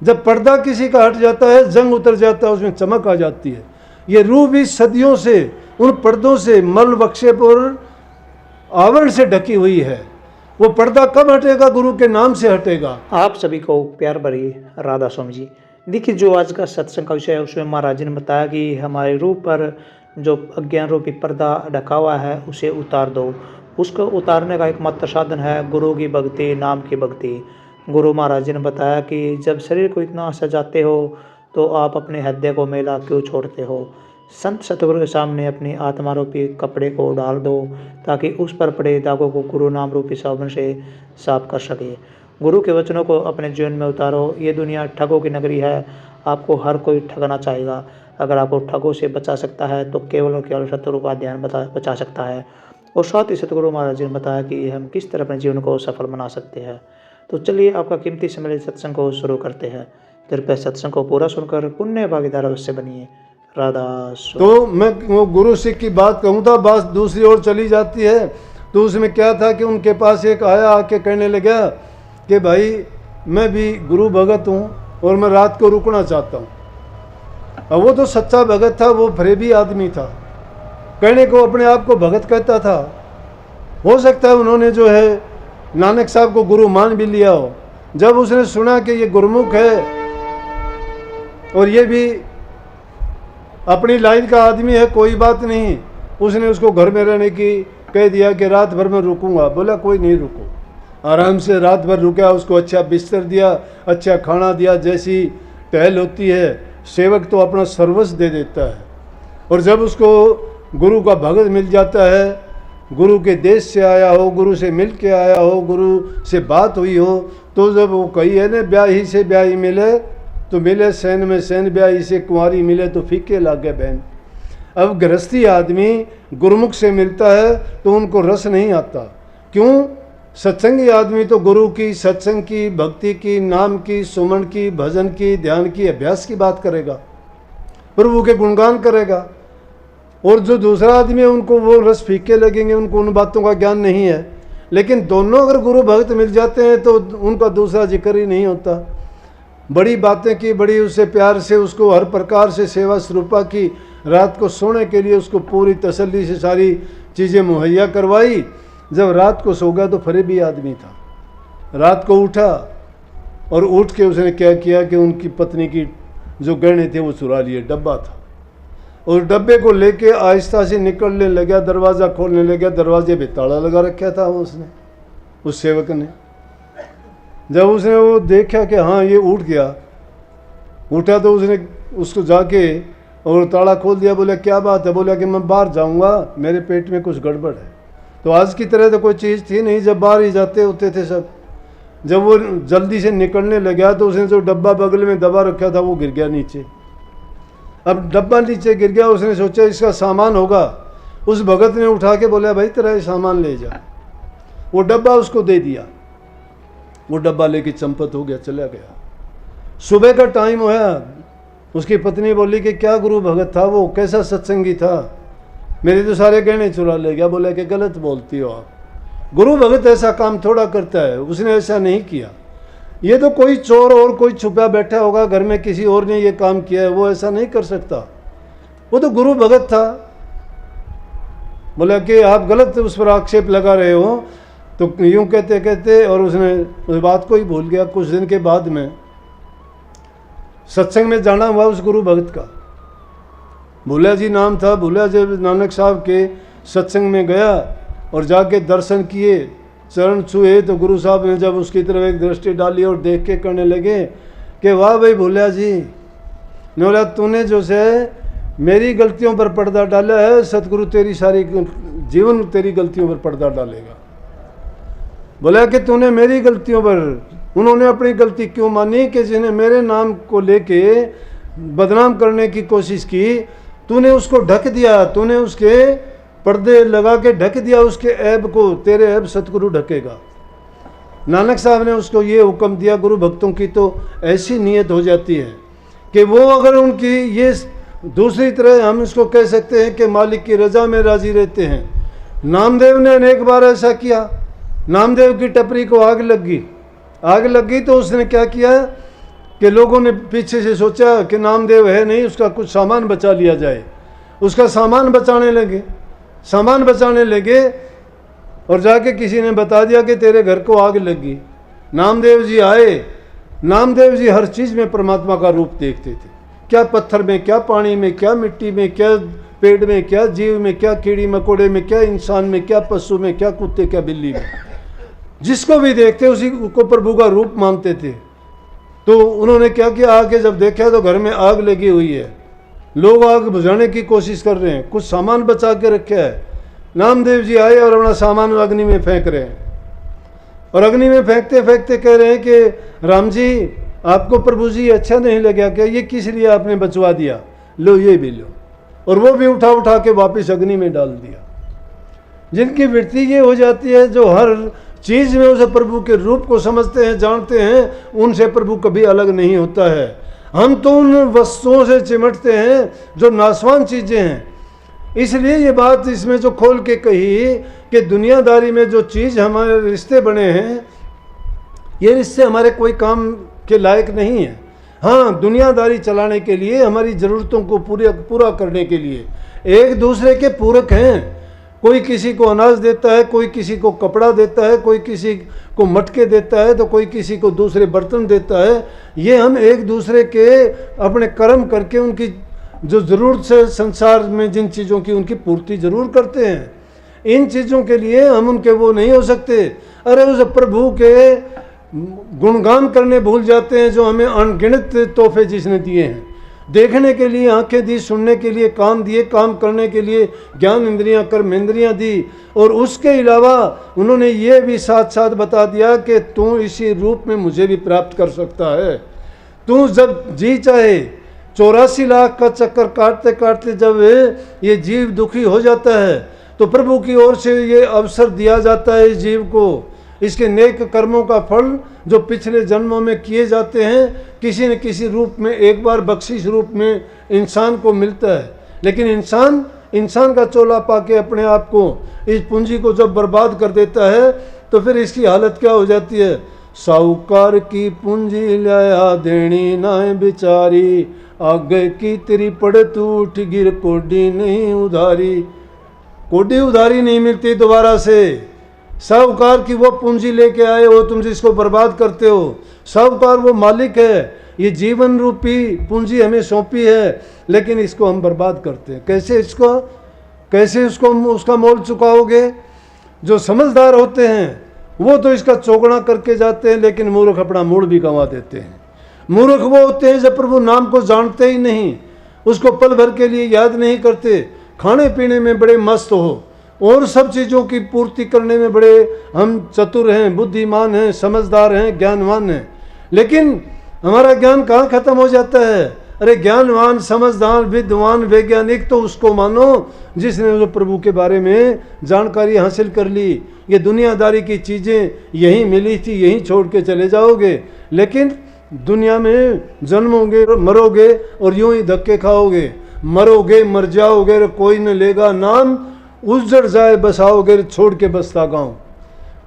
जब पर्दा किसी का हट जाता है, जंग उतर जाता है, उसमें चमक आ जाती है। ये रूह भी सदियों से उन पर्दों से, मल वक्षेप और आवरण से ढकी हुई है। वो पर्दा कब हटेगा? गुरु के नाम से हटेगा। आप सभी को प्यार भरी राधा स्वामी जी। देखिए, जो आज का सत्संग का विषय है उसमें महाराज जी ने बताया कि हमारे रूह पर जो अज्ञान रूपी पर्दा ढका हुआ है उसे उतार दो। उसको उतारने का एकमात्र साधन है गुरु की भक्ति, नाम की भक्ति। गुरु महाराज जी ने बताया कि जब शरीर को इतना सजाते हो तो आप अपने हृदय को मैला क्यों छोड़ते हो। संत सतगुरु के सामने अपनी आत्मा रूपी कपड़े को डाल दो ताकि उस पर पड़े दागों को गुरु नाम रूपी साबुन से साफ कर सके। गुरु के वचनों को अपने जीवन में उतारो। ये दुनिया ठगों की नगरी है। आपको हर कोई ठगना चाहेगा। अगर आपको ठगों से बचा सकता है तो केवल और केवल सतगुरु का ध्यान बचा सकता है। और साथ ही सतगुरु महाराज जी ने बताया कि हम किस तरह अपने जीवन को सफल बना सकते हैं। तो चलिए आपका कीमती समय सत्संग को शुरू करते हैं। कृपया सत्संग को पूरा सुनकर पुण्य भागीदार अवश्य बनिए। राधा। तो मैं वो गुरु सिख की बात कहूँ था, बात दूसरी ओर चली जाती है। तो उसमें क्या था कि उनके पास एक आया, आके कहने लगा कि भाई मैं भी गुरु भगत हूँ और मैं रात को रुकना चाहता हूँ। अब वो तो सच्चा भगत था, वो फरेबी आदमी था, कहने को अपने आप को भगत कहता था। हो सकता है उन्होंने जो है नानक साहब को गुरु मान भी लिया हो। जब उसने सुना कि ये गुरमुख है और ये भी अपनी लाइन का आदमी है, कोई बात नहीं, उसने उसको घर में रहने की कह दिया कि रात भर में रुकूंगा। बोला कोई नहीं, रुको। आराम से रात भर रुका, उसको अच्छा बिस्तर दिया, अच्छा खाना दिया। जैसी टहल होती है, सेवक तो अपना सर्वस्व दे देता है। और जब उसको गुरु का भगत मिल जाता है, गुरु के देश से आया हो, गुरु से मिल के आया हो, गुरु से बात हुई हो, तो जब वो कही है ना, ब्याही से ब्याही मिले तो मिले सैन में सैन, ब्याही से कुंवारी मिले तो फीके लागे बहन। अब गृहस्थी आदमी गुरुमुख से मिलता है तो उनको रस नहीं आता। क्यों? सत्संगी आदमी तो गुरु की, सत्संग की, भक्ति की, नाम की, सुमन की, भजन की, ध्यान की, अभ्यास की बात करेगा, प्रभु के गुणगान करेगा। और जो दूसरा आदमी है उनको वो रस फीके लगेंगे, उनको उन बातों का ज्ञान नहीं है। लेकिन दोनों अगर गुरु भक्त मिल जाते हैं तो उनका दूसरा जिक्र ही नहीं होता। बड़ी बातें की, बड़ी उससे प्यार से उसको हर प्रकार से सेवा स्वरूपा की, रात को सोने के लिए उसको पूरी तसल्ली से सारी चीज़ें मुहैया करवाई। जब रात को सो गया तो फरेबी आदमी था। रात को उठा और उठ के उसने क्या किया कि उनकी पत्नी की जो गहने थे वो चुरा लिए। डब्बा था और डब्बे को लेके आहिस्ता से निकलने लगा, दरवाज़ा खोलने लगा। दरवाजे पे ताला लगा रखा था उसने, उस सेवक ने। जब उसने वो देखा कि हाँ ये उठ गया, उठा तो उसने उसको जाके और ताला खोल दिया। बोला क्या बात है? बोला कि मैं बाहर जाऊंगा, मेरे पेट में कुछ गड़बड़ है। तो आज की तरह तो कोई चीज़ थी नहीं, जब बाहर ही जाते होते थे सब। जब वो जल्दी से निकलने लगा तो उसने जो डब्बा बगल में दबा रखा था वो गिर गया नीचे। अब डब्बा नीचे गिर गया, उसने सोचा इसका सामान होगा। उस भगत ने उठा के बोला भाई तेरा ये सामान ले जा। वो डब्बा उसको दे दिया। वो डब्बा लेके चंपत हो गया, चला गया। सुबह का टाइम हुआ, उसकी पत्नी बोली कि क्या गुरु भगत था वो, कैसा सत्संगी था, मेरे तो सारे गहने चुरा ले गया। बोला कि गलत बोलती हो आप, गुरु भगत ऐसा काम थोड़ा करता है, उसने ऐसा नहीं किया। ये तो कोई चोर और कोई छुपा बैठा होगा घर में, किसी और ने ये काम किया है, वो ऐसा नहीं कर सकता। वो तो गुरु भगत था। बोला कि आप गलत उस पर आक्षेप लगा रहे हो। तो यूँ कहते कहते और उसने उस बात को ही भूल गया। कुछ दिन के बाद में सत्संग में जाना हुआ उस गुरु भगत का, भूला जी नाम था। भूला जी नानक साहब के सत्संग में गया और जाके दर्शन किए, चरण छुए। तो गुरु साहब ने जब उसकी तरफ एक दृष्टि डाली और देख के कहने लगे कि वाह भाई भूला जी, ने बोला तूने जो से मेरी गलतियों पर पर्दा डाला है, सतगुरु तेरी सारी जीवन तेरी गलतियों पर पर्दा डालेगा। बोला कि तूने मेरी गलतियों पर, उन्होंने अपनी गलती क्यों मानी कि जिन्हें मेरे नाम को लेके बदनाम करने की कोशिश की, तूने उसको ढक दिया, तूने उसके पर्दे लगा के ढक दिया उसके ऐब को, तेरे ऐब सतगुरु ढकेगा। नानक साहब ने उसको ये हुक्म दिया। गुरु भक्तों की तो ऐसी नीयत हो जाती है कि वो अगर उनकी ये दूसरी तरह हम इसको कह सकते हैं कि मालिक की रजा में राजी रहते हैं। नामदेव ने अनेक बार ऐसा किया। नामदेव की टपरी को आग लग गई तो उसने क्या किया कि लोगों ने पीछे से सोचा कि नामदेव है नहीं, उसका कुछ सामान बचा लिया जाए। उसका सामान बचाने लगे और जाके किसी ने बता दिया कि तेरे घर को आग लगी। नामदेव जी आए। नामदेव जी हर चीज़ में परमात्मा का रूप देखते थे, क्या पत्थर में, क्या पानी में, क्या मिट्टी में, क्या पेड़ में, क्या जीव में, क्या कीड़ी मकोड़े में, क्या इंसान में, क्या पशु में, क्या कुत्ते, क्या बिल्ली में। जिसको भी देखते उसी को प्रभु का रूप मानते थे। तो उन्होंने क्या किया, आके जब देखा तो घर में आग लगी हुई है, लोग आग बुझाने की कोशिश कर रहे हैं, कुछ सामान बचा के रखा है। नामदेव जी आए और अपना सामान अग्नि में फेंक रहे हैं, और अग्नि में फेंकते फेंकते कह रहे हैं कि राम जी आपको प्रभु जी अच्छा नहीं लगा क्या, ये किस लिए आपने बचवा दिया, लो ये भी लो। और वो भी उठा के वापस अग्नि में डाल दिया। जिनकी वृत्ति ये हो जाती है, जो हर चीज़ में उसे प्रभु के रूप को समझते हैं, जानते हैं, उनसे प्रभु कभी अलग नहीं होता है। हम तो उन वस्तुओं से चिमटते हैं जो नाशवान चीज़ें हैं। इसलिए ये बात इसमें जो खोल के कही कि दुनियादारी में जो चीज़ हमारे रिश्ते बने हैं, ये रिश्ते हमारे कोई काम के लायक नहीं है। हाँ, दुनियादारी चलाने के लिए, हमारी ज़रूरतों को पूरा करने के लिए एक दूसरे के पूरक हैं। कोई किसी को अनाज देता है, कोई किसी को कपड़ा देता है, कोई किसी को मटके देता है, तो कोई किसी को दूसरे बर्तन देता है। ये हम एक दूसरे के अपने कर्म करके उनकी जो ज़रूरत से संसार में जिन चीज़ों की उनकी पूर्ति ज़रूर करते हैं। इन चीज़ों के लिए हम उनके वो नहीं हो सकते। अरे उस प्रभु के गुणगान करने भूल जाते हैं जो हमें अनगिनत तोहफे जिसने दिए हैं। देखने के लिए आंखें दी, सुनने के लिए कान दिए, काम करने के लिए ज्ञान इंद्रियां, कर्म इंद्रियां दी, और उसके अलावा उन्होंने ये भी साथ साथ बता दिया कि तू इसी रूप में मुझे भी प्राप्त कर सकता है। तू जब जी चाहे 84 लाख का चक्कर काटते काटते जब ये जीव दुखी हो जाता है, तो प्रभु की ओर से ये अवसर दिया जाता है इस जीव को, इसके नेक कर्मों का फल जो पिछले जन्मों में किए जाते हैं, किसी न किसी रूप में एक बार बख्शिश रूप में इंसान को मिलता है। लेकिन इंसान का चोला पाके अपने आप को, इस पूंजी को जब बर्बाद कर देता है, तो फिर इसकी हालत क्या हो जाती है। साहूकार की पूंजी लाया देनी नाए बेचारी, आगे की तेरी पड़े तू उठ गिर कोडी नहीं उधारी। कोडी उधारी नहीं मिलती दोबारा से। साहूकार की वो पूंजी लेके आए हो तुम, जिसको बर्बाद करते हो। साहूकार वो मालिक है, ये जीवन रूपी पूंजी हमें सौंपी है, लेकिन इसको हम बर्बाद करते हैं। कैसे उसका मोल चुकाओगे। जो समझदार होते हैं वो तो इसका चौगुना करके जाते हैं, लेकिन मूर्ख अपना मूड भी गंवा देते हैं। मूर्ख वो होते हैं जब प्रभु नाम को जानते ही नहीं, उसको पल भर के लिए याद नहीं करते, खाने पीने में बड़े मस्त हो और सब चीज़ों की पूर्ति करने में बड़े हम चतुर हैं, बुद्धिमान हैं, समझदार हैं, ज्ञानवान हैं। लेकिन हमारा ज्ञान कहाँ खत्म हो जाता है। अरे ज्ञानवान, समझदार, विद्वान, वैज्ञानिक तो उसको मानो जिसने जो प्रभु के बारे में जानकारी हासिल कर ली। ये दुनियादारी की चीज़ें यहीं मिली थी, यहीं छोड़ के चले जाओगे, लेकिन दुनिया में जन्मोगे, मरोगे और यूं ही धक्के खाओगे। मरोगे, मर जाओगे, कोई न लेगा नाम, उजड़ जाए बसाओगे छोड़ के बसता गाँव।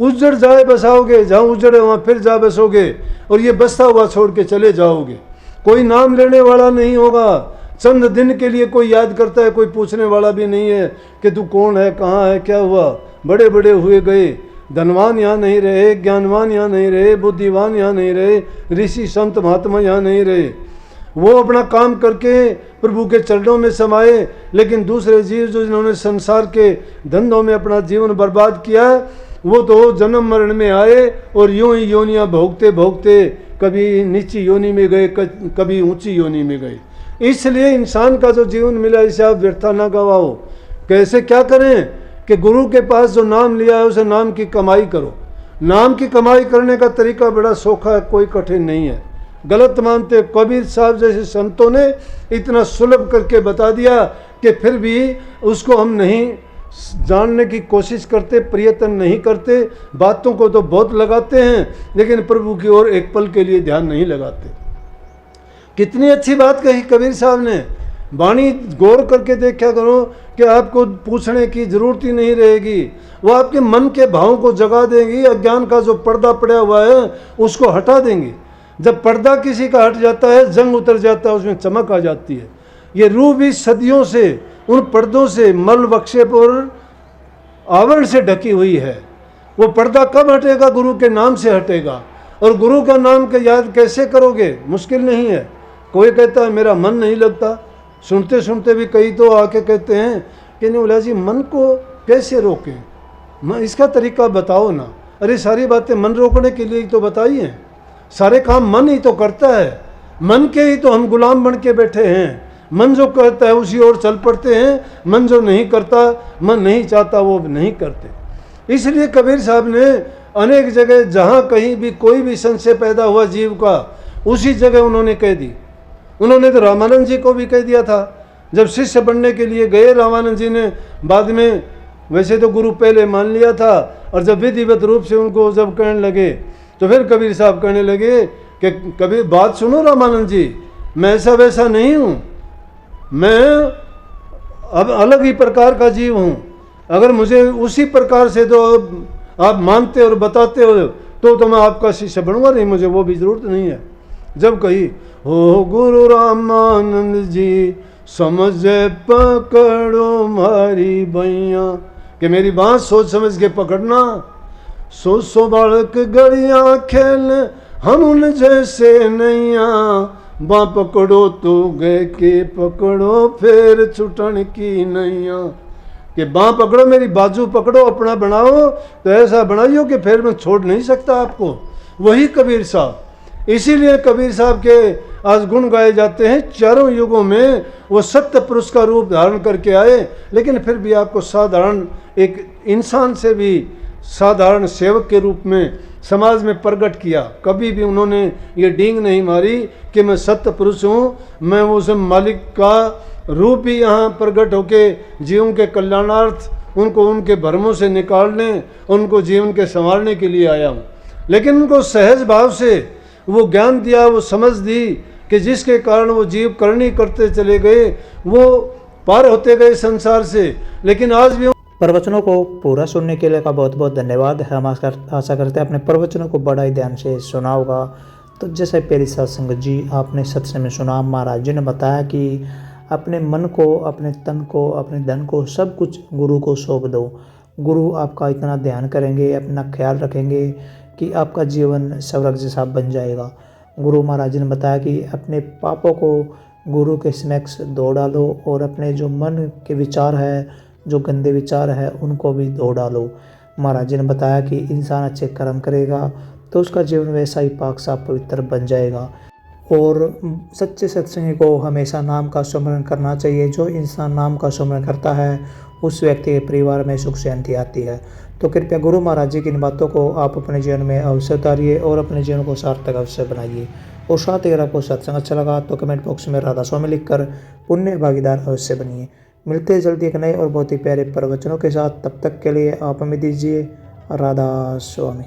उजड़ जाए बसाओगे, जहाँ उजड़े वहाँ फिर जा बसोगे, और ये बसता हुआ छोड़ के चले जाओगे। कोई नाम लेने वाला नहीं होगा। चंद दिन के लिए कोई याद करता है, कोई पूछने वाला भी नहीं है कि तू कौन है, कहाँ है, क्या हुआ। बड़े बड़े हुए गए, धनवान यहाँ नहीं रहे, ज्ञानवान यहाँ नहीं रहे, बुद्धिवान यहाँ नहीं रहे, ऋषि संत महात्मा यहाँ नहीं रहे। वो अपना काम करके प्रभु के चरणों में समाये, लेकिन दूसरे जीव जो जिन्होंने संसार के धंधों में अपना जीवन बर्बाद किया, वो तो जन्म मरण में आए और यूं ही योनियाँ भोगते भोगते कभी नीची योनि में गए, कभी ऊंची योनि में गए। इसलिए इंसान का जो जीवन मिला इसे आप व्यर्था ना गवाओ। कैसे क्या करें कि गुरु के पास जो नाम लिया है उसे नाम की कमाई करो। नाम की कमाई करने का तरीका बड़ा सौखा है, कोई कठिन नहीं है। गलत मानते कबीर साहब जैसे संतों ने इतना सुलभ करके बता दिया कि फिर भी उसको हम नहीं जानने की कोशिश करते, प्रयत्न नहीं करते। बातों को तो बहुत लगाते हैं, लेकिन प्रभु की ओर एक पल के लिए ध्यान नहीं लगाते। कितनी अच्छी बात कही कबीर साहब ने। वाणी गौर करके देखा करो कि आपको पूछने की जरूरत ही नहीं रहेगी, वो आपके मन के भावों को जगा देंगी। अज्ञान का जो पर्दा पड़ा हुआ है उसको हटा देंगी। जब पर्दा किसी का हट जाता है, जंग उतर जाता है, उसमें चमक आ जाती है। ये रूह भी सदियों से उन पर्दों से, मल वक्षेप और आवरण से ढकी हुई है। वो पर्दा कब हटेगा? गुरु के नाम से हटेगा। और गुरु का नाम के याद कैसे करोगे? मुश्किल नहीं है। कोई कहता है मेरा मन नहीं लगता, सुनते सुनते भी कई तो आके कहते हैं कि नहीं उल्ला जी मन को कैसे रोकें, इसका तरीका बताओ ना। अरे सारी बातें मन रोकने के लिए तो बताई हैं, सारे काम मन ही तो करता है, मन के ही तो हम गुलाम बन के बैठे हैं। मन जो करता है उसी ओर चल पड़ते हैं, मन जो नहीं करता, मन नहीं चाहता वो नहीं करते। इसलिए कबीर साहब ने अनेक जगह जहाँ कहीं भी कोई भी संशय पैदा हुआ जीव का, उसी जगह उन्होंने कह दी। उन्होंने तो रामानंद जी को भी कह दिया था, जब शिष्य बनने के लिए गए रामानंद जी ने, बाद में वैसे तो गुरु पहले मान लिया था, और जब विधिवत रूप से उनको जब कहने लगे तो फिर कबीर साहब कहने लगे कि कबीर बात सुनो रामानंद जी, मैं ऐसा वैसा नहीं हूँ, मैं अब अलग ही प्रकार का जीव हूँ। अगर मुझे उसी प्रकार से तो आप मानते और बताते हो तो मैं आपका शिष्य बनूंगा नहीं, मुझे वो भी ज़रूरत नहीं है। जब कही हो गुरु रामानंद जी समझ पकड़ो मारी बैया, कि मेरी बात सोच समझ के पकड़ना। सो बालक गड़िया खेल हम उन जैसे नैया, बाँ पकड़ो तो गए के पकड़ो फिर छुटन की नैया, कि बाँ पकड़ो, मेरी बाजू पकड़ो, अपना बनाओ तो ऐसा बनाइयो कि फिर मैं छोड़ नहीं सकता आपको। वही कबीर साहब। इसीलिए कबीर साहब के आज गुण गाए जाते हैं। चारों युगों में वो सत्य पुरुष का रूप धारण करके आए, लेकिन फिर भी आपको साधारण एक इंसान से भी साधारण सेवक के रूप में समाज में प्रकट किया। कभी भी उन्होंने ये डींग नहीं मारी कि मैं सत्य पुरुष हूँ, मैं उस मालिक का रूप ही यहाँ प्रकट होके जीवों के कल्याणार्थ, उनको उनके भ्रमों से निकालने, उनको जीवन के संवारने के लिए आया हूँ। लेकिन उनको सहज भाव से वो ज्ञान दिया, वो समझ दी कि जिसके कारण वो जीव करनी करते चले गए, वो पार होते गए संसार से। लेकिन आज भी प्रवचनों को पूरा सुनने के लिए का बहुत बहुत धन्यवाद। हम आशा करते हैं अपने प्रवचनों को बड़ा ही ध्यान से सुना होगा। तो जैसे पहली सत्संग जी आपने सत्संग में सुना, महाराज जी ने बताया कि अपने मन को, अपने तन को, अपने धन को, सब कुछ गुरु को सौंप दो। गुरु आपका इतना ध्यान करेंगे, अपना ख्याल रखेंगे कि आपका जीवन स्वर्ग जैसा बन जाएगा। गुरु महाराज जी ने बताया कि अपने पापों को गुरु के समक्ष धो डालो और अपने जो मन के विचार है, जो गंदे विचार है, उनको भी धो डालो। महाराज जी ने बताया कि इंसान अच्छे कर्म करेगा तो उसका जीवन वैसा ही पाक साफ पवित्र बन जाएगा। और सच्चे सत्संगी को हमेशा नाम का सुमरण करना चाहिए। जो इंसान नाम का सुमरण करता है उस व्यक्ति के परिवार में सुख शांति आती है। तो कृपया गुरु महाराज जी की इन बातों को आप अपने जीवन में अवश्य उतारिए और अपने जीवन को सार्थक अवश्य बनाइए। और साथ ही अगर आपको सत्संग अच्छा लगा तो कमेंट बॉक्स में राधा स्वामी लिखकर पुण्य भागीदार अवश्य बनिए। मिलते हैं जल्दी एक नए और बहुत ही प्यारे प्रवचनों के साथ। तब तक के लिए आप हमें दीजिए राधा स्वामी।